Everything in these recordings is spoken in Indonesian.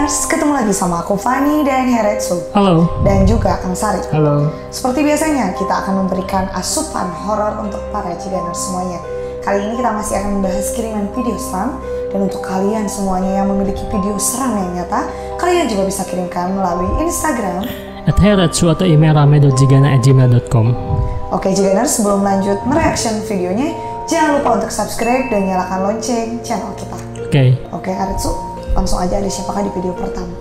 Jiganers, ketemu lagi sama aku Fani dan Heretsu. Halo. Dan juga Kang Sari. Halo. Seperti biasanya, kita akan memberikan asupan horor untuk para Jiganers semuanya. Kali ini kita masih akan membahas kiriman video seram. Dan untuk kalian semuanya yang memiliki video seram yang nyata, kalian juga bisa kirimkan melalui Instagram @heretsu atau email rame.jigana@gmail.com. Oke Jiganers, sebelum lanjut mereaction videonya, jangan lupa untuk subscribe dan nyalakan lonceng channel kita. Oke Heretsu, langsung aja ada siapakah di video pertama?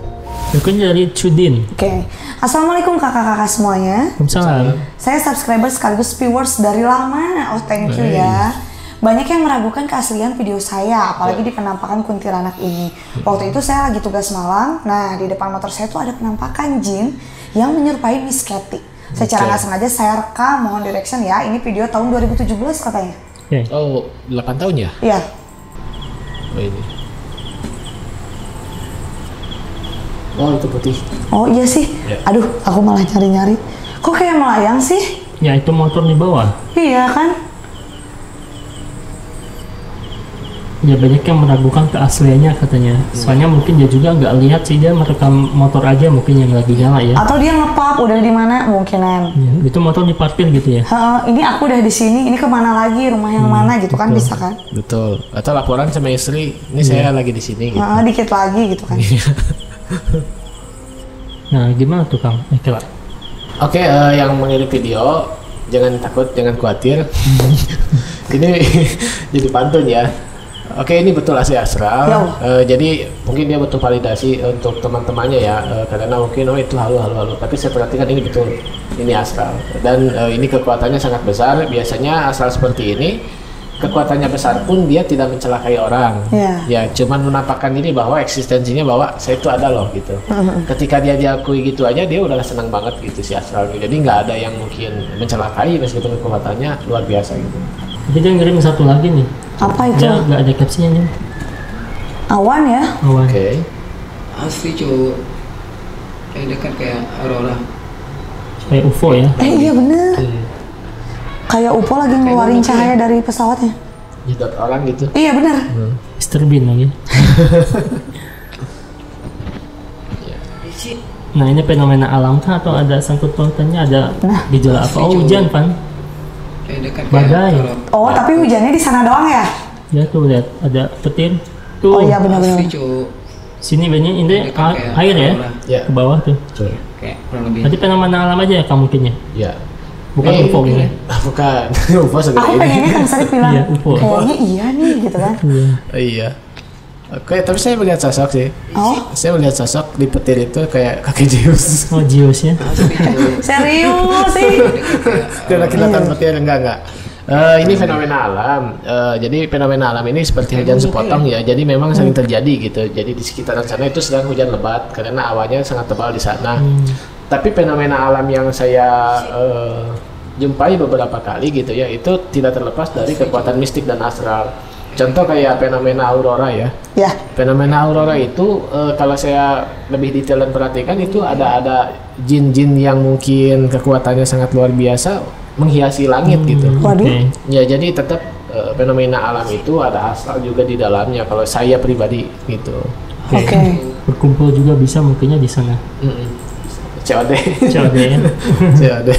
Mungkin dari Cudin. Assalamualaikum kakak-kakak semuanya. Waalaikumsalam. Saya subscriber sekaligus viewers dari lama. Oh thank you ya. Banyak yang meragukan keaslian video saya, apalagi di penampakan kuntilanak ini. Waktu itu saya lagi tugas malam. Nah di depan motor saya tuh ada penampakan jin yang menyerupai Miss Katy. Secara nggak sengaja saya rekam, mohon direction ya. Ini video tahun 2017 katanya. Oh 8 tahun ya? Iya. Oh ini. Oh itu putih. Oh iya sih. Ya. Aduh, aku malah nyari-nyari. Kok kayak melayang sih? Ya itu motor di bawah. Iya kan? Ya banyak yang meragukan keasliannya katanya. Soalnya mungkin dia juga nggak lihat sih, dia merekam motor aja mungkin yang lagi nyala ya. Atau dia ngepap udah di mana mungkinan. Ya, itu motor diparkir gitu ya. Ini aku udah di sini, ini kemana lagi, rumah yang mana gitu kan, bisa kan? Betul. Atau laporan sama istri, ini saya lagi di sini gitu. Dikit lagi gitu kan. Nah gimana tuh Kang? Kira. Oke, yang mengirim video jangan takut, jangan khawatir. Ini jadi pantun ya. Oke, ini betul asli astral. Jadi mungkin dia butuh validasi untuk teman-temannya ya, karena mungkin itu halu. Tapi saya perhatikan ini betul, ini astral. Dan ini kekuatannya sangat besar. Biasanya astral seperti ini kekuatannya besar pun dia tidak mencelakai orang. Ya, cuman menampakkan diri bahwa eksistensinya bahwa saya itu ada loh gitu. Ketika dia diakui gitu aja, dia udah senang banget gitu si astral. Jadi nggak ada yang mungkin mencelakai meskipun kekuatannya luar biasa gitu. Tapi dia ngirim satu lagi nih. Apa itu? Dia nggak ada captionnya nih. Awan ya? Awan. Oke. Asli cuy, kayak dekat kayak aurora. Kayak UFO ya. Iya bener. Kayak UFO lagi ngeluarin cahaya dari pesawatnya. Jedot orang gitu. Iya bener. Mr. Bean lagi. Nah ini fenomena alam kah atau ada sangkut pautannya, ada gejala apa? Oh hujan Pan. Badai. Oh tapi hujannya di sana doang ya? Ya tuh lihat ada petir. Tuh. Oh iya benar-benar. Sini banyak ini air ya? Ke bawah tuh. Kayak kurang lebih. Berarti fenomena alam aja ya mungkinnya? Iya. Bukan UFO ini. Bukan. UFO segede Aku ini. pengennya Kang Sari bilang, Iya, UFO. kayaknya iya nih gitu kan. Iya. Oke, tapi saya melihat sosok sih. Oh? Saya melihat sosok di petir itu kayak kakek Zeus. Oh Zeus ya? Serius sih? Karena kelihatan petir enggak. Ini fenomena alam. Jadi fenomena alam ini seperti hujan sepotong ya. Jadi memang sering terjadi gitu. Jadi di sekitaran sana itu sedang hujan lebat karena awannya sangat tebal di sana. Tapi fenomena alam yang saya jumpai beberapa kali gitu ya, itu tidak terlepas dari kekuatan mistik dan astral. Contoh kayak fenomena aurora ya. Ya. Fenomena aurora itu kalau saya lebih detail dan perhatikan itu ada jin-jin yang mungkin kekuatannya sangat luar biasa menghiasi langit gitu. Waduh. Ya jadi tetap fenomena alam itu ada astral juga di dalamnya kalau saya pribadi gitu. Oke. Berkumpul juga bisa mungkinnya di sana. COD. COD ya. COD.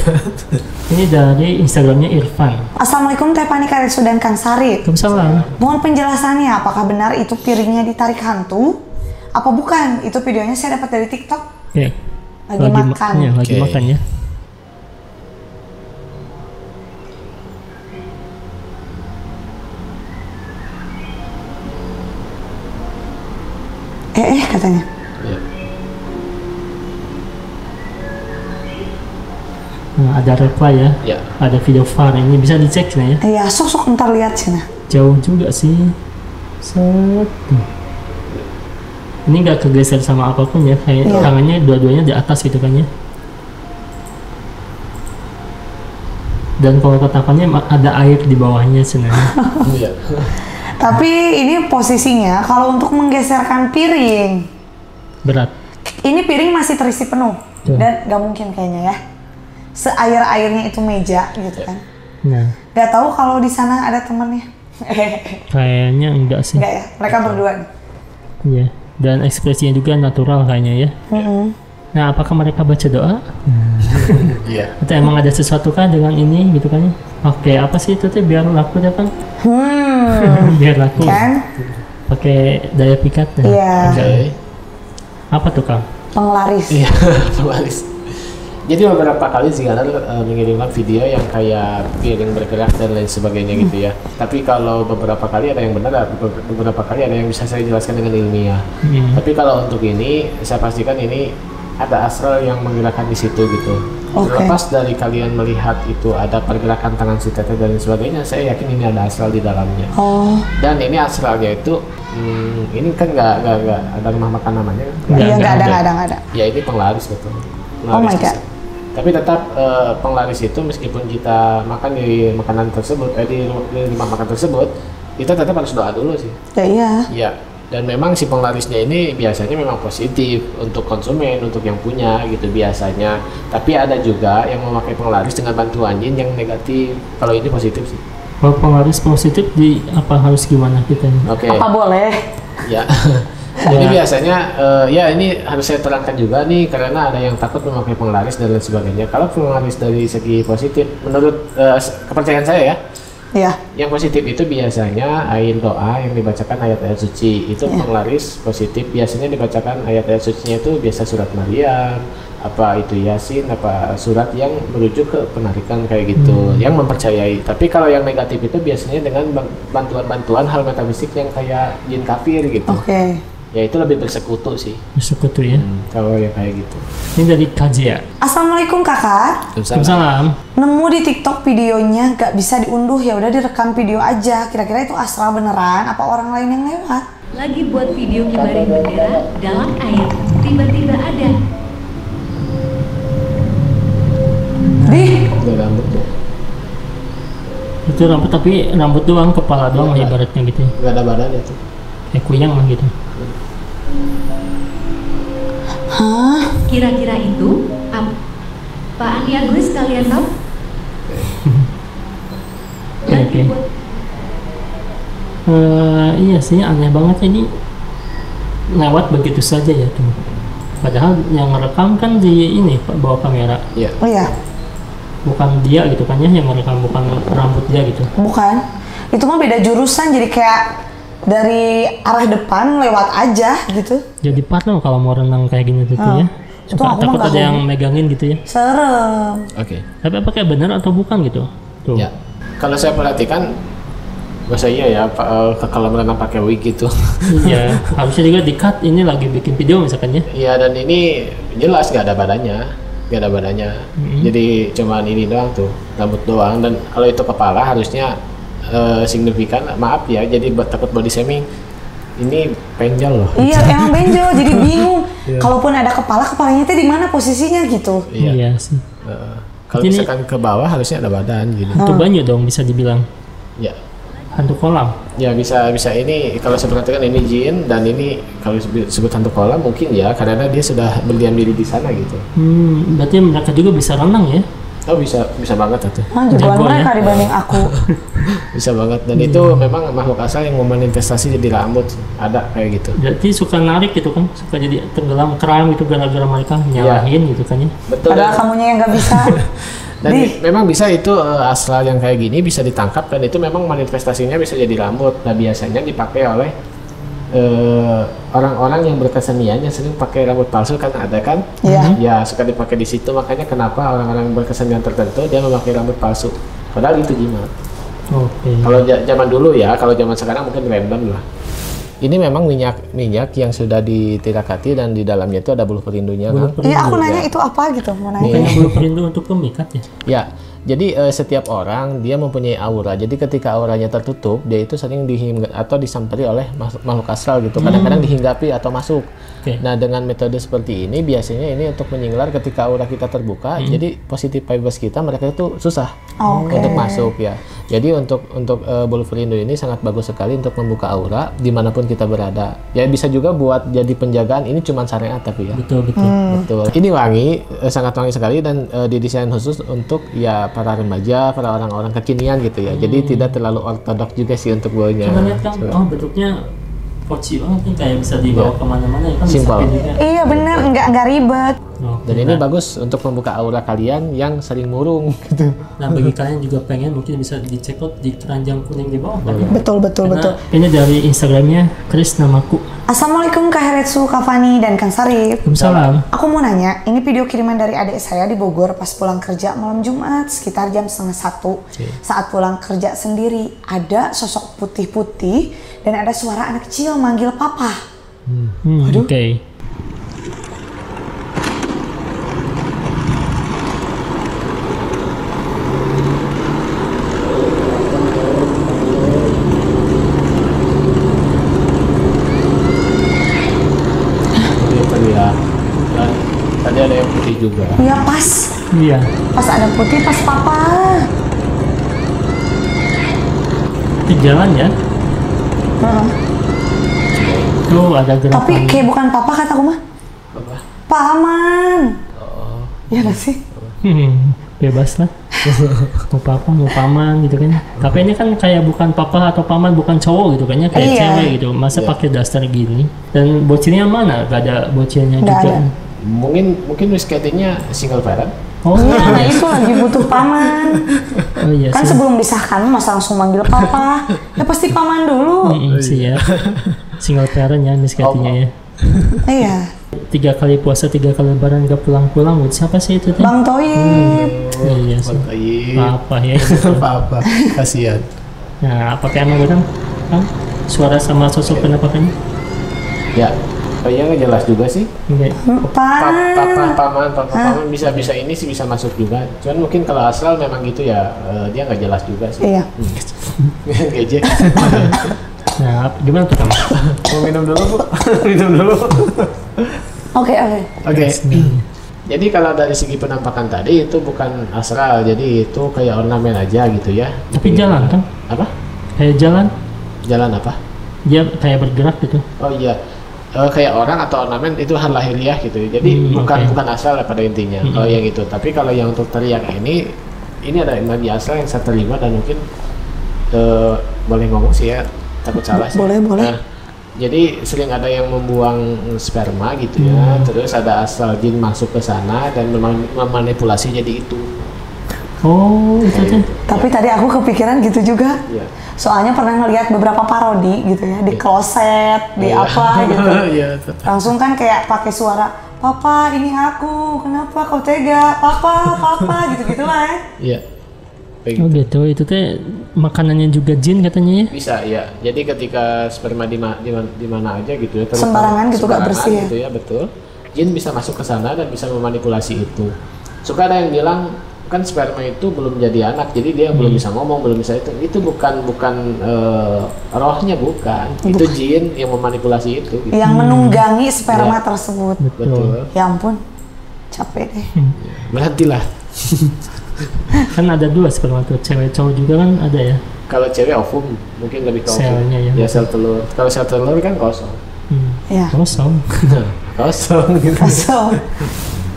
Ini dari Instagramnya Irfan. Assalamualaikum Teh Pani Karetsu dan Kang Sari. Waalaikumsalam. Mohon penjelasannya, apakah benar itu piringnya ditarik hantu? Apa bukan? Itu videonya saya dapat dari TikTok. Oke. Lagi makan. Lagi makan ya. Katanya. Nah, ada reply ya. Ada video VAR ini bisa dicek ya. Iya, sok ntar lihat sini. Jauh juga sih. Ini nggak kegeser sama apapun ya, kayak tangannya dua-duanya di atas gitu kan ya. Dan kalau ketapannya ada air di bawahnya sebenarnya. Tapi ini posisinya kalau untuk menggeserkan piring berat. Ini piring masih terisi penuh dan nggak mungkin kayaknya ya. Seair-airnya itu meja gitu kan. Nah. Gak tahu kalau di sana ada temannya. Kayaknya enggak sih. Enggak ya, mereka berdua nih. Iya. Dan ekspresinya juga natural kayaknya ya. Nah, apakah mereka baca doa? Iya. Atau emang ada sesuatu kah dengan ini gitu kan? Oke, apa sih itu tuh biar laku deh kan? Biar laku. Kan? Pakai daya pikat. Iya. Oke. Apa tuh Kang? Penglaris. Iya, penglaris. Jadi beberapa kali sih Ganar mengirimkan video yang kayak piring bergerak dan lain sebagainya gitu ya. Tapi kalau beberapa kali ada yang benar, beberapa kali ada yang bisa saya jelaskan dengan ilmiah. Tapi kalau untuk ini, saya pastikan ini ada astral yang menggerakkan di situ gitu. Terlepas dari kalian melihat itu ada pergerakan tangan si teteh dan lain sebagainya, saya yakin ini ada astral di dalamnya. Dan ini astralnya itu, ini kan nggak ada rumah makan namanya. Iya, nggak ada. Ya ini penglaris betul. Oh my god. Tapi tetap penglaris itu meskipun kita makan di makanan tersebut, di rumah makan tersebut, kita tetap harus doa dulu sih. Ya iya. Iya. Dan memang si penglarisnya ini biasanya memang positif untuk konsumen, untuk yang punya gitu biasanya. Tapi ada juga yang memakai penglaris dengan bantuan jin yang negatif. Kalau ini positif sih. Kalau penglaris positif di apa harus gimana kita? Oke. Apa boleh? Ya. Jadi biasanya ya ini harus saya terangkan juga nih karena ada yang takut memakai penglaris dan lain sebagainya. Kalau penglaris dari segi positif, menurut kepercayaan saya ya, yang positif itu biasanya ain doa yang dibacakan ayat-ayat suci itu penglaris positif. Biasanya dibacakan ayat-ayat sucinya itu biasa surat Maryam, apa itu Yasin, apa surat yang merujuk ke penarikan kayak gitu, yang mempercayai. Tapi kalau yang negatif itu biasanya dengan bantuan-bantuan hal metafisik yang kayak jin kafir gitu. Ya itu lebih bersekutu sih. Bersekutu ya. Kalau yang kayak gitu. Ini dari Kaji ya. Assalamualaikum kakak. Waalaikumsalam. Nemu di TikTok videonya gak bisa diunduh, ya udah direkam video aja. Kira-kira itu astral beneran apa orang lain yang lewat? Lagi buat video kibarin bendera dalam air, tiba-tiba ada. Ada rambut tuh. Itu rambut tapi rambut doang, kepala doang lah ibaratnya gitu ya. Gak ada badannya tuh. Kayak kuyang lah gitu. Kira-kira itu apaan ya Gus, kalian tahu? Oke. Iya sih, aneh banget ini lewat begitu saja ya tuh. Padahal yang merekam kan di ini bawa kamera. Iya. Oh iya. Bukan dia gitu kan ya yang merekam, bukan rambut dia gitu. Bukan. Itu mah beda jurusan, jadi kayak dari arah depan lewat aja gitu. Jadi partner kalau mau renang kayak gini gitu ya. Suka takut ada yang megangin gitu ya. Serem. Oke. Tapi apakah benar atau bukan gitu? Tuh. Ya. Kalau saya perhatikan, masa iya ya kalau renang pakai wig gitu. Iya. Harusnya juga di-cut ini lagi bikin video misalkan ya. Iya, dan ini jelas nggak ada badannya. Nggak ada badannya. Jadi cuman ini doang tuh, rambut doang. Dan kalau itu kepala harusnya signifikan, maaf ya, jadi takut body shaming. Ini benjol loh. Iya, emang benjol, jadi bingung. Kalaupun ada kepalanya tuh di mana posisinya gitu. Iya sih. Kalau misalkan ke bawah harusnya ada badan gitu. Hantu banyu dong bisa dibilang. Ya. Hantu kolam. Ya bisa ini kalau saya perhatikan ini jin, dan ini kalau disebut hantu kolam mungkin ya karena dia sudah berdiam diri di sana gitu. Berarti mereka juga bisa renang ya? Oh bisa banget tuh. Jagoan mereka dibanding aku. Bisa banget, dan itu memang makhluk asal yang memanifestasi jadi rambut, ada kayak gitu. Berarti suka narik gitu kan, suka jadi tenggelam kram gitu gara-gara mereka nyalahin gitu kan ya. Betul. Padahal kamunya yang nggak bisa. Dan memang bisa itu astral yang kayak gini bisa ditangkap, dan itu memang manifestasinya bisa jadi rambut. Nah biasanya dipakai oleh orang-orang yang berkesenian yang sering pakai rambut palsu kan ada kan? Ya suka dipakai di situ, makanya kenapa orang-orang berkesenian tertentu dia memakai rambut palsu. Padahal itu jimat. Kalau zaman dulu ya, kalau zaman sekarang mungkin random lah. Ini memang minyak yang sudah ditirakati dan di dalamnya itu ada bulu perindunya kan? Iya, aku nanya itu apa gitu, mau nanya. Bukannya bulu perindu untuk pemikat ya? Ya. Jadi setiap orang dia mempunyai aura. Jadi ketika auranya tertutup, dia itu sering disamperi oleh makhluk astral gitu. Kadang-kadang dihinggapi atau masuk. Nah dengan metode seperti ini biasanya ini untuk menyinglar ketika aura kita terbuka. Jadi positif vibes kita mereka itu susah untuk masuk ya. Jadi untuk bulu perindu ini sangat bagus sekali untuk membuka aura dimanapun kita berada. Ya bisa juga buat jadi penjagaan. Ini cuma syariat tapi ya. Betul. Ini wangi, sangat wangi sekali, dan didesain khusus untuk ya para remaja, para orang-orang kekinian gitu ya. Jadi tidak terlalu ortodok juga sih untuk baunya. Coba lihat kan, bentuknya poci banget nih, kayak bisa dibawa kemana-mana ya kan. Simpel. Bisa juga. Iya bener, nggak ribet. Oke, Dan ini nah, bagus untuk membuka aura kalian yang sering murung gitu. nah bagi kalian juga pengen mungkin bisa dicek out di keranjang kuning di bawah kan. Betul. Karena ini dari Instagramnya Chris namaku. Assalamualaikum Kak Heretsu, Kak Fani, dan Kang Sarip. Waalaikumsalam. Aku mau nanya, ini video kiriman dari adik saya di Bogor pas pulang kerja malam Jumat sekitar jam 12:30. Saat pulang kerja sendiri, ada sosok putih-putih dan ada suara anak kecil manggil papa. Oke. Tadi ada yang putih juga. Iya pas ada putih pas papa. Di jalan ya. Heeh. Tuh ada gerakan. Tapi kayak bukan papa kataku mah. Apa? Paman. Iya gak sih? Bebas lah. Mau papa, mau paman gitu kan. Tapi ini kan kayak bukan papa atau paman, bukan cowok gitu kan ya, kayak Iya. cewek gitu. Masa pakai daster gini? Dan bocilnya mana? Gak ada bocilnya Nggak juga. ada. Mungkin skatingnya single parent. Oh, Nah itu lagi butuh paman. oh iya Kan sih. sebelum disahkan masa langsung manggil papa. Ya pasti paman dulu. Sih ya. Single parent ya, Miss Katinya ya. Iya. 3 kali puasa, 3 kali lebaran gak pulang-pulang. Buat siapa sih itu teh? Bang Toib. Iya sih. Apa ya? Apa? Kasihan. Nah, apakah emang benar kan suara sama sosok penampakannya? Ya, kayaknya nggak jelas juga sih. Enggak. Paman bisa ini sih bisa masuk juga. Cuman mungkin kalau asal memang gitu ya, dia nggak jelas juga sih. Iya. Gejek. Nah, gimana tuh kamu? Mau minum dulu bu? Minum dulu. Oke. Oke. Jadi kalau dari segi penampakan tadi itu bukan astral, jadi itu kayak ornamen aja gitu ya. Tapi jalan kan? Apa? Kayak jalan, Jalan apa? dia kayak bergerak gitu. Oh iya. Kayak orang atau ornamen itu hal lahiriah gitu. Jadi bukan asal pada intinya. Kalau yang itu. Tapi kalau yang untuk teriak ini ada energi asal yang saya terima dan mungkin boleh ngomong sih ya, takut salah sih. Boleh. Nah, jadi sering ada yang membuang sperma gitu ya, terus ada asal jin masuk ke sana dan memanipulasi jadi itu. Oh, itu tuh. Tapi tadi aku kepikiran gitu juga. Iya. Soalnya pernah ngeliat beberapa parodi gitu ya, di kloset, di apa gitu. Iya. Langsung kan kayak pakai suara, "Papa, ini aku. Kenapa kau tega? Papa." Gitu-gitu lah ya. Iya. Oh gitu, itu teh makanannya juga jin katanya ya? Bisa ya. Jadi ketika sperma di mana aja gitu ya, Sembarangan gitu, gak bersih ya? gitu ya, betul. Jin bisa masuk ke sana dan bisa memanipulasi itu. Suka ada yang bilang kan sperma itu belum jadi anak, jadi dia belum bisa ngomong, belum bisa itu. Itu bukan rohnya bukan. Itu jin yang memanipulasi itu. Gitu. Yang menunggangi sperma tersebut. Betul. Ya ampun, capek deh. Berhentilah. Kan ada 2 sperma tuh, cewek cowok juga kan ada ya? Kalau cewek ovum mungkin lebih ke ovum. Selnya ya. Ya sel telur. Kalau sel telur kan kosong. Ya. Kosong. Kosong gitu. So,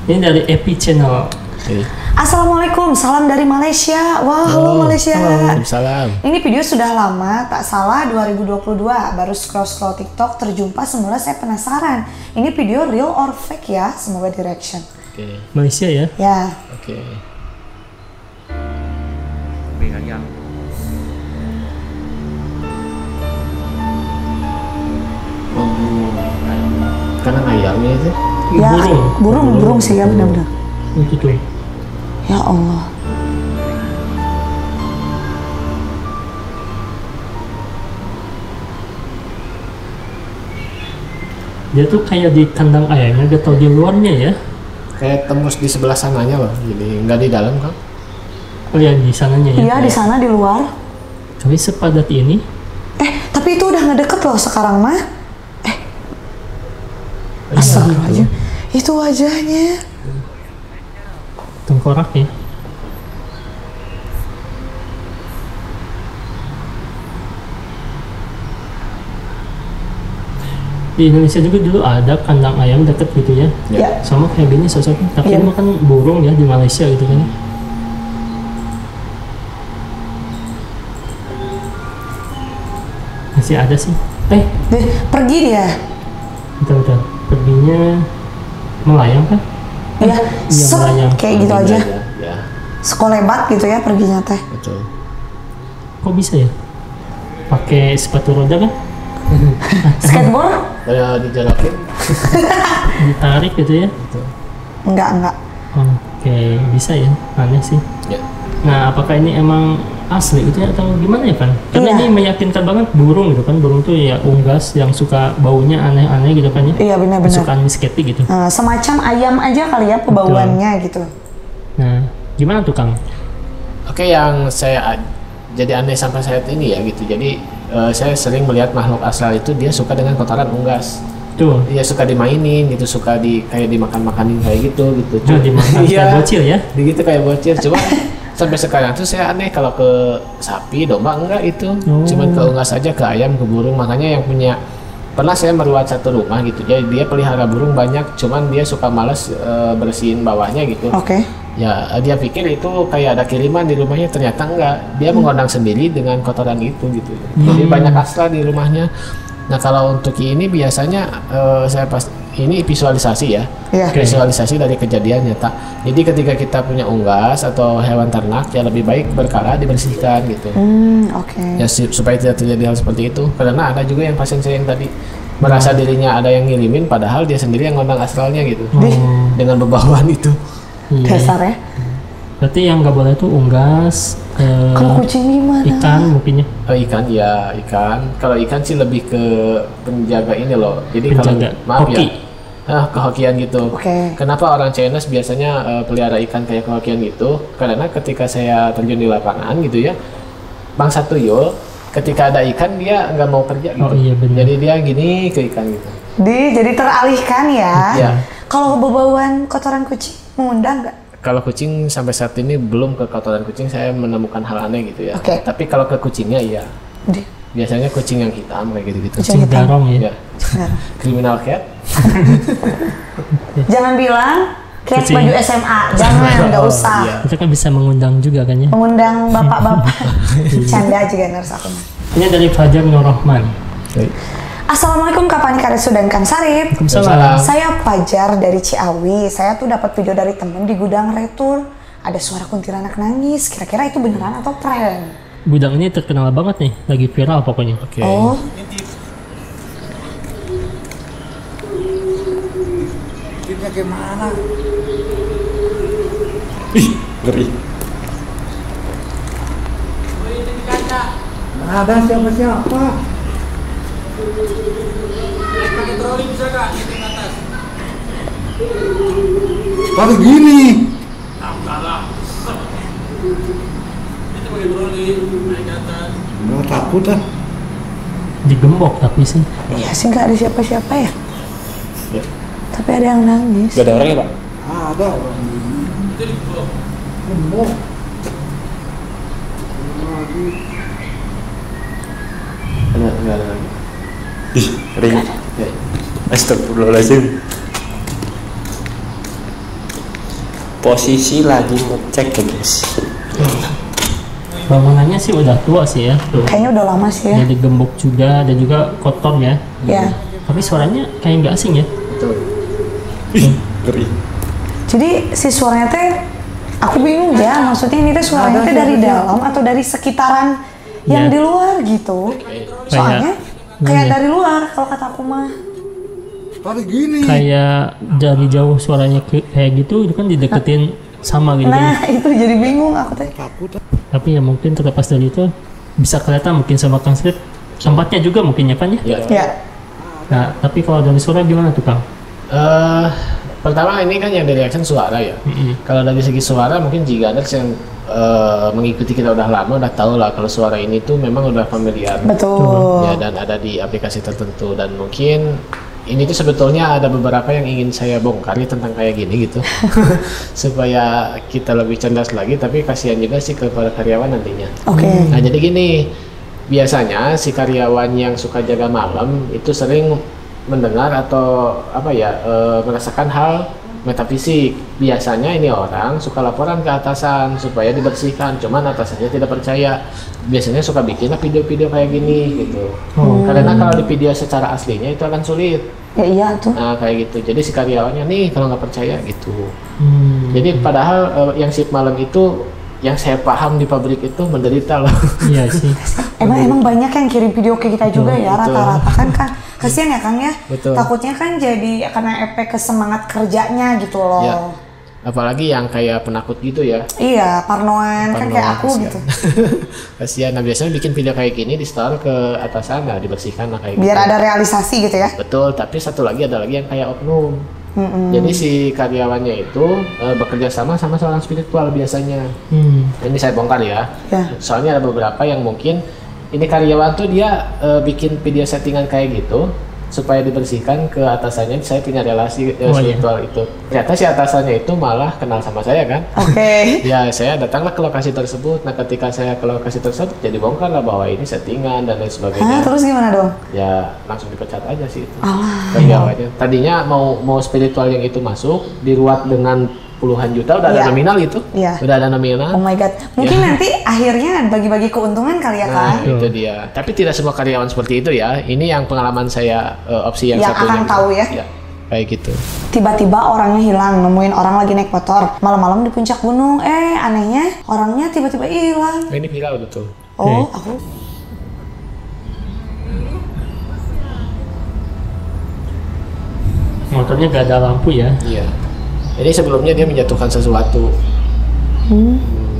Ini dari Epi Channel. Oke. Assalamualaikum, salam dari Malaysia. Wah, halo Malaysia. Salam. Ini video sudah lama, tak salah 2022. Baru scroll TikTok terjumpa, semula saya penasaran. Ini video real or fake ya? Semoga direction. Oke. Malaysia ya? Ya. Oke. Karena ngayalnya itu. Ya, burung sih ya benar-benar. Itu tuh. Ya Allah. Dia tuh kayak di kandang ayamnya atau di luarnya ya? Kayak tembus di sebelah sananya loh, jadi nggak di dalam kan? Oh ya, di sananya ya? Iya, di sana di luar. Tapi sepadat ini? Tapi itu udah ngedeket loh sekarang mah. Astagfirullahaladzim. Itu wajahnya. Tengkorak ya? Di Indonesia juga dulu ada kandang ayam deket gitu ya? Ya. Sama kayak gini sosoknya, tapi Iya. ini kan burung ya di Malaysia gitu kan? Masih ada sih. Pergi dia. Bentar. Perginya melayang kan? Iya, Iya, melayang. kayak gitu aja. Ya, Sekolebat gitu ya perginya teh. betul. Kok bisa ya? Pakai sepatu roda kan? Skateboard? Kayak dijalakin. Ditarik gitu ya? Enggak. Oke, bisa ya. Aneh sih. Ya. Nah, apakah ini emang asli gitu ya atau gimana ya kan? Karena Iya. ini meyakinkan banget burung gitu kan. Burung tuh ya unggas yang suka baunya aneh-aneh gitu kan ya. Iya benar-benar. Kesukaan Miss Katy gitu. Semacam ayam aja kali ya pembauannya gitu. Nah, gimana tuh Kang? Oke, yang saya jadi aneh sampai saat ini ya gitu. Jadi saya sering melihat makhluk astral itu dia suka dengan kotoran unggas. Tuh. Dia suka dimainin gitu, suka kayak dimakan-makanin kayak gitu. Nah, dimakan Iya. kayak bocil ya? Gitu kayak bocil. Cuma sampai sekarang tuh saya aneh kalau ke sapi, domba enggak itu. Oh. Cuman ke unggas aja, ke ayam, ke burung. Makanya yang punya pernah saya merawat satu rumah gitu. Jadi dia pelihara burung banyak, cuman dia suka males bersihin bawahnya gitu. Oke. Ya, dia pikir itu kayak ada kiriman di rumahnya, ternyata enggak. Dia mengondang sendiri dengan kotoran itu gitu. Jadi banyak astral di rumahnya. Nah, kalau untuk ini biasanya saya ini visualisasi ya. Iya. Visualisasi dari kejadian nyata. Jadi ketika kita punya unggas atau hewan ternak ya lebih baik berkala dibersihkan gitu. Oke. Ya supaya tidak terjadi hal seperti itu. Karena ada juga yang pasien saya yang tadi merasa dirinya ada yang ngirimin padahal dia sendiri yang ngondang astralnya gitu. Dengan bebauan itu. Iya. Dasar ya. Berarti yang nggak boleh tuh unggas, Kalau kucing gimana? ikan mungkinnya. Ikan ya ikan. Kalau ikan sih lebih ke penjaga ini loh. Jadi Penjaga. kalau maaf Hoki. ya, kehokian gitu. Oke. Kenapa orang Chinese biasanya pelihara ikan kayak kehokian gitu? Karena ketika saya terjun di lapangan gitu ya, bangsa tuyul ketika ada ikan dia nggak mau kerja gitu. Oh, iya, benar. Jadi dia gini ke ikan gitu. Jadi teralihkan ya. Iya. Kalau bebauan kotoran kucing mengundang nggak? Kalau kucing sampai saat ini belum ke kotoran kucing saya menemukan hal aneh gitu ya. Oke. Tapi kalau ke kucingnya iya. Di. Biasanya kucing yang hitam kayak gitu-gitu. Kucing hitam. Garong ya. Ya. Criminal cat. Jangan bilang kayak Kucing. baju SMA. Jangan, nggak usah. Iya. Itu kan bisa mengundang juga kan ya. Mengundang bapak-bapak. Canda juga nurse aku mah. Ini dari Fajar Nur Rahman. Assalamualaikum Kak Panik Karesu dan Kang Sarip. Waalaikumsalam. Saya Fajar dari Ciawi. Saya tuh dapat video dari temen di gudang retur. Ada suara kuntilanak nangis. Kira-kira itu beneran atau prank? Gudang ini terkenal banget nih, lagi viral pokoknya. Oke. Oh, Ngeri. Ada siapa-siapa. Tapi gini. Nggak takut ah. Digembok tapi sih. iya sih nggak ada siapa-siapa ya. Ya. Tapi ada yang nangis. Gak ada orang ya Pak? Ada orang. Gembok. Enggak ada lagi. Ih, ring. Ya. Astagfirullahaladzim. Posisi lagi ngecek ya guys. Bangunannya sih udah tua sih ya. Tuh. Kayaknya udah lama sih ya. Jadi gembok juga dan juga kotor ya. Ya. Tapi suaranya kayak nggak asing ya. Betul. Ih, ngeri. Jadi si suaranya teh, aku bingung ya. Maksudnya ini teh suaranya teh dari dalam atau dari sekitaran yang Ya. di luar gitu. Soalnya kayak Iya. dari luar kalau kata aku mah. Tapi gini. Kayak dari jauh suaranya kayak gitu itu kan dideketin sama gitu. kan. Nah itu jadi bingung aku teh. Takut ah. Tapi ya mungkin terlepas dari itu bisa kelihatan mungkin sama Kang Srip tempatnya juga mungkin ya kan ya. Ya. Ya. Nah tapi kalau dari suara gimana tuh Kang? Pertama ini kan yang dari action suara ya. Kalau dari segi suara mungkin jika ada yang mengikuti kita udah lama udah tahu lah kalau suara ini tuh memang udah familiar. Betul. Ya, dan ada di aplikasi tertentu dan mungkin ini tuh sebetulnya ada beberapa yang ingin saya bongkar ya tentang kayak gini gitu supaya kita lebih cerdas lagi, tapi kasihan juga sih kepada karyawan nantinya. Oke. Nah jadi gini, biasanya si karyawan yang suka jaga malam itu sering mendengar atau apa ya merasakan hal metafisik. Biasanya ini orang suka laporan ke atasan supaya dibersihkan, cuman atasannya tidak percaya. Biasanya suka bikinlah video-video kayak gini gitu. Karena kalau di video secara aslinya itu akan sulit. Ya iya tuh. Nah kayak gitu. Jadi si karyawannya nih kalau nggak percaya gitu. Jadi padahal yang shift malam itu yang saya paham di pabrik itu menderita loh. Iya sih. Emang banyak yang kirim video ke kita juga ya betul. rata-rata kan kasihan ya Kang ya. Betul. Takutnya kan jadi karena efek ke semangat kerjanya gitu loh. Ya. Apalagi yang kayak penakut gitu ya. Iya, parnoan kan kayak aku kasihan. gitu. Kasihan. Nah biasanya bikin video kayak gini di store ke atasan, nah dibersihkan lah kayak Biar gitu. ada realisasi gitu ya. Betul, tapi satu lagi ada lagi yang kayak oknum. Jadi si karyawannya itu bekerja sama seorang spiritual biasanya. Ini saya bongkar ya. Soalnya ada beberapa yang mungkin ini karyawan tuh dia bikin video settingan kayak gitu supaya dibersihkan ke atasannya. Saya punya relasi spiritual itu. Ternyata si atasannya itu malah kenal sama saya kan. Oke. Ya saya datanglah ke lokasi tersebut. Nah ketika saya ke lokasi tersebut jadi bongkar lah bahwa ini settingan dan lain sebagainya. Terus gimana dong? Ya langsung dipecat aja sih itu. Karyawannya. Tadinya mau spiritual yang itu masuk diruat dengan puluhan juta, udah ada nominal gitu. Udah ada nominal. Oh my god. Mungkin nanti akhirnya bagi-bagi keuntungan kali ya Nah, Kang. itu dia. Tapi tidak semua karyawan seperti itu ya. Ini yang pengalaman saya opsi yang satunya. Akang tahu ya. Kayak gitu. Tiba-tiba orangnya hilang, nemuin orang lagi naik motor malam-malam di puncak gunung. Anehnya orangnya tiba-tiba hilang. Ini viral betul. Oh, aku Motornya gak ada lampu ya? Iya. Jadi sebelumnya dia menjatuhkan sesuatu.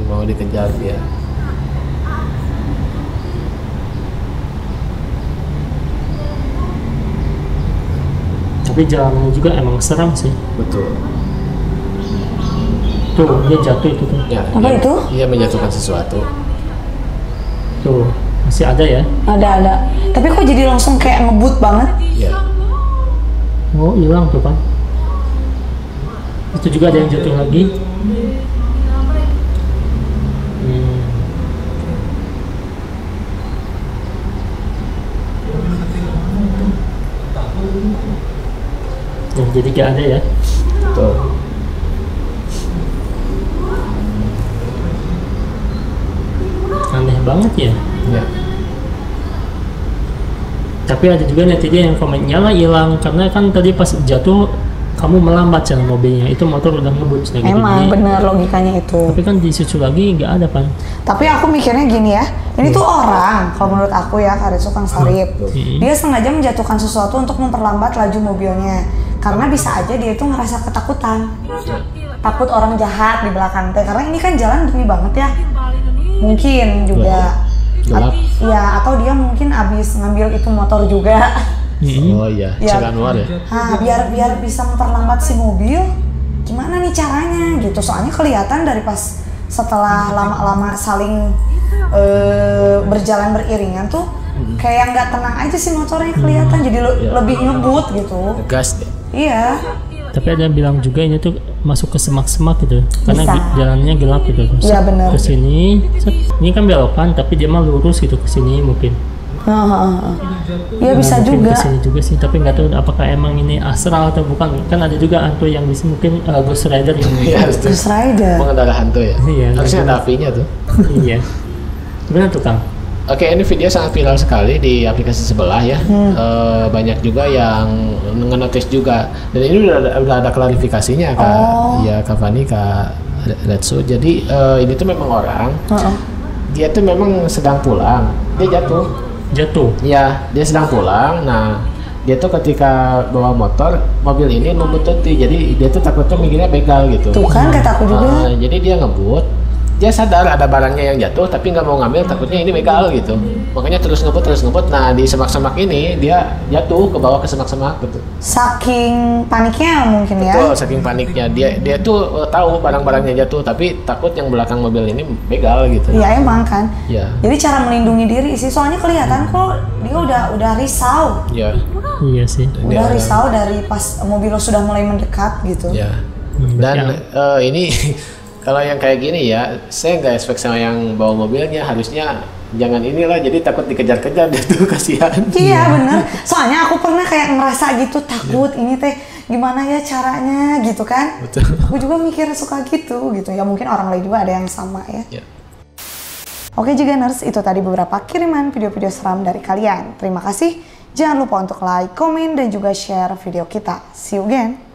Mau dikejar dia. Tapi jalannya juga emang seram sih. Betul. Tuh, dia jatuh itu tuh. Ya, Apa itu? Dia menjatuhkan sesuatu. Tuh, masih ada ya? ada. Tapi kok jadi langsung kayak ngebut banget? Ya. Oh, hilang tuh kan. Itu juga ada yang jatuh lagi. Jadi gak ada ya? Betul. Aneh banget ya. Ya. Tapi ada juga netizen yang komen nyala hilang karena kan tadi pas jatuh kamu melambat jalan mobilnya, itu motor udah ngebut. Emang bener logikanya itu. Tapi kan disusul lagi nggak ada kan. Tapi aku mikirnya gini ya, ini tuh orang, kalau menurut aku ya, Karetsu Kang Sarip, dia sengaja menjatuhkan sesuatu untuk memperlambat laju mobilnya. Karena bisa aja dia itu ngerasa ketakutan. Takut orang jahat di belakang teh, karena ini kan jalan gini banget ya. Mungkin juga. Gelap. Iya, atau dia mungkin abis ngambil itu motor juga. Oh iya, Cik Anwar ya. Nah, biar bisa memperlambat si mobil, gimana nih caranya gitu. Soalnya kelihatan dari pas setelah lama-lama saling berjalan beriringan tuh kayak nggak tenang aja sih motornya, kelihatan jadi lebih ngebut gitu. Gas deh. Iya. Tapi ada yang bilang juga ini tuh masuk ke semak-semak gitu, karena Bisa. jalannya gelap gitu. Iya benar. Ke sini, ini kan belokan, tapi dia mah lurus gitu ke sini mungkin. Iya bisa mungkin juga. Ke sini juga sih, tapi nggak tahu apakah emang ini astral atau bukan. Kan ada juga hantu yang bisa mungkin Ghost Rider yang Iya, Ghost Rider. pengendara hantu ya. Iya, Harusnya ada apinya tuh. Iya. Gimana tuh Kang? Oke, ini video sangat viral sekali di aplikasi sebelah ya. Banyak juga yang nge-notice juga. Dan ini udah ada klarifikasinya Kak. Ya Kak Fani, Kak Retsu. Jadi ini tuh memang orang. Dia tuh memang sedang pulang. Dia jatuh. Ya, dia sedang pulang. Nah, dia tuh ketika bawa mobil ini membututi. Jadi dia tuh takutnya mikirnya begal gitu. Tuh kan kata aku juga. Jadi dia ngebut. Dia sadar ada barangnya yang jatuh tapi nggak mau ngambil, takutnya ini begal gitu. Makanya terus ngebut. Nah di semak-semak ini dia jatuh ke bawah ke semak-semak gitu. Saking paniknya mungkin ya. Betul, saking paniknya dia tuh tahu barang-barangnya jatuh tapi takut yang belakang mobil ini begal gitu. Iya emang kan. Iya. Jadi cara melindungi diri sih, soalnya kelihatan kok dia udah risau. Iya. Iya sih. Udah risau dari pas mobil lo sudah mulai mendekat gitu. Iya. Dan ini kalau yang kayak gini ya, saya nggak expect sama yang bawa mobilnya, harusnya jangan inilah, jadi takut dikejar-kejar dia tuh, kasihan. Iya bener, soalnya aku pernah kayak ngerasa gitu takut ini teh gimana ya caranya gitu kan. Betul. Gue juga mikir suka gitu ya, mungkin orang lain juga ada yang sama ya. Oke Jiganers, itu tadi beberapa kiriman video-video seram dari kalian. Terima kasih, jangan lupa untuk like, komen, dan juga share video kita. See you again.